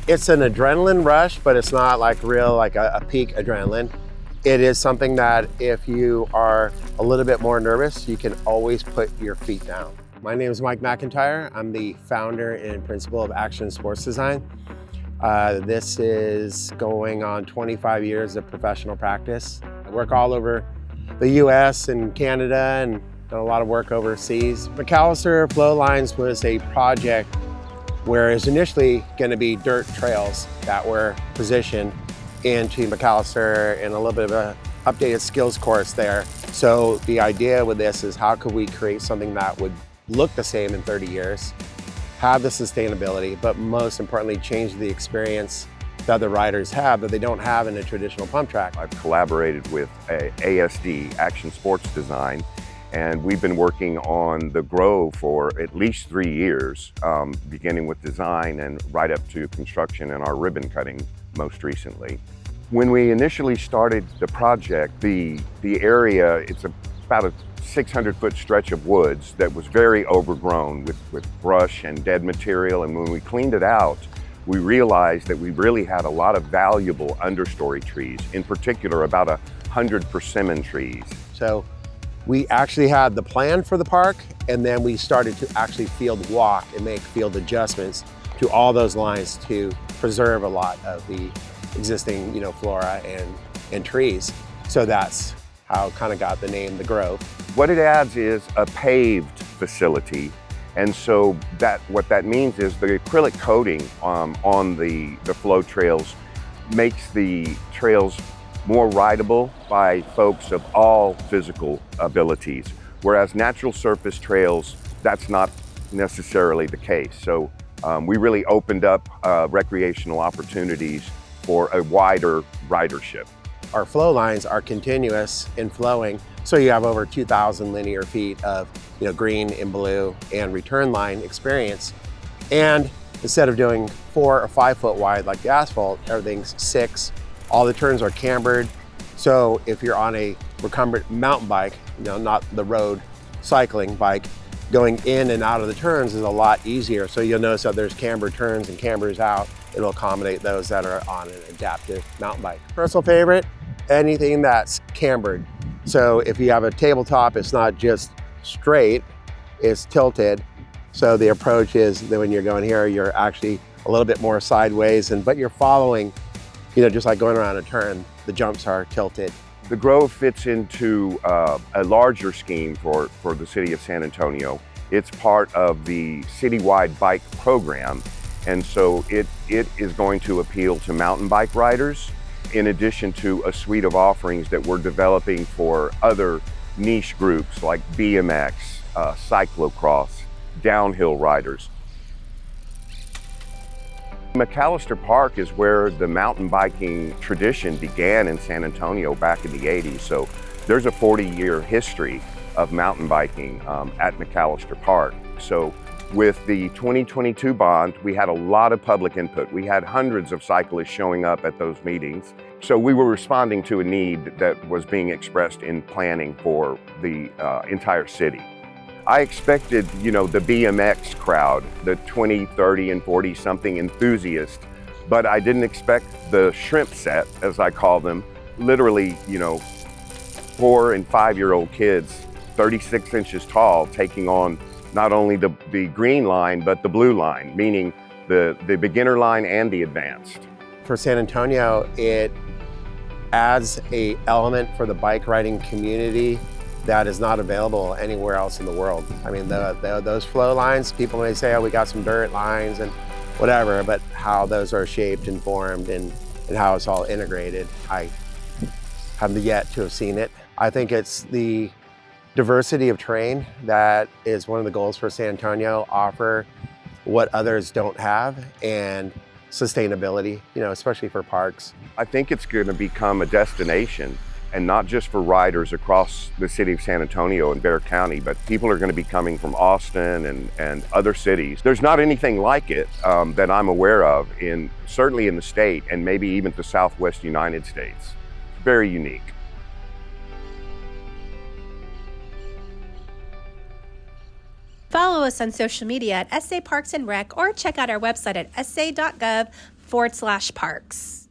It's an adrenaline rush, but it's not like real, like a peak adrenaline. It is something that if you are a little bit more nervous, you can always put your feet down. My name is Mike McIntyre. I'm the founder and principal of Action Sports Design. This is going on 25 years of professional practice. I work all over the US and Canada and done a lot of work overseas. McAllister Flow Lines was a project where it was initially going to be dirt trails that were positioned into McAllister and a little bit of a updated skills course there. So the idea with this is how could we create something that would look the same in 30 years, have the sustainability, but most importantly, change the experience that the riders have that they don't have in a traditional pump track. I've collaborated with ASD, Action Sports Design, and we've been working on the Grove for at least 3 years, beginning with design and right up to construction and our ribbon cutting most recently. When we initially started the project, the area, it's about a 600-foot stretch of woods that was very overgrown with brush and dead material, and when we cleaned it out, we realized that we really had a lot of valuable understory trees, in particular about 100 persimmon trees. So we actually had the plan for the park, and then we started to actually field walk and make field adjustments to all those lines to preserve a lot of the existing, flora and trees. So that's how it kind of got the name The Grove. What it adds is a paved facility, and so what that means is the acrylic coating on the flow trails makes the trails more rideable by folks of all physical abilities, whereas natural surface trails, that's not necessarily the case. So we really opened up recreational opportunities for a wider ridership. Our flow lines are continuous and flowing, so you have over 2,000 linear feet of green and blue and return line experience. And instead of doing 4 or 5 foot wide like the asphalt, everything's 6. All the turns are cambered. So if you're on a recumbent mountain bike, not the road cycling bike, going in and out of the turns is a lot easier. So you'll notice that there's cambered turns and cambers out. It'll accommodate those that are on an adaptive mountain bike. Personal favorite, anything that's cambered. So if you have a tabletop, it's not just straight, it's tilted. So the approach is that when you're going here, you're actually a little bit more sideways, but you're following, just like going around a turn, the jumps are tilted. The Grove fits into a larger scheme for the city of San Antonio. It's part of the citywide bike program, and so it is going to appeal to mountain bike riders, in addition to a suite of offerings that we're developing for other niche groups like BMX, cyclocross, downhill riders. McAllister Park is where the mountain biking tradition began in San Antonio back in the 80s. So there's a 40-year history of mountain biking at McAllister Park. So with the 2022 bond, we had a lot of public input. We had hundreds of cyclists showing up at those meetings. So we were responding to a need that was being expressed in planning for the entire city. I expected, the BMX crowd, the 20, 30, and 40-something enthusiasts, but I didn't expect the shrimp set, as I call them, literally, 4 and 5-year-old kids, 36 inches tall, taking on not only the green line, but the blue line, meaning the beginner line and the advanced. For San Antonio, it adds an element for the bike riding community that is not available anywhere else in the world. I mean, those flow lines, people may say, oh, we got some dirt lines and whatever, but how those are shaped and formed and how it's all integrated, I have yet to have seen it. I think it's the diversity of terrain that is one of the goals for San Antonio, offer what others don't have, and sustainability, especially for parks. I think it's going to become a destination, and not just for riders across the city of San Antonio and Bexar County, but people are going to be coming from Austin and other cities. There's not anything like it that I'm aware of, certainly in the state and maybe even the Southwest United States. Very unique. Follow us on social media at SA Parks and Rec, or check out our website at sa.gov McAllister.org/parks.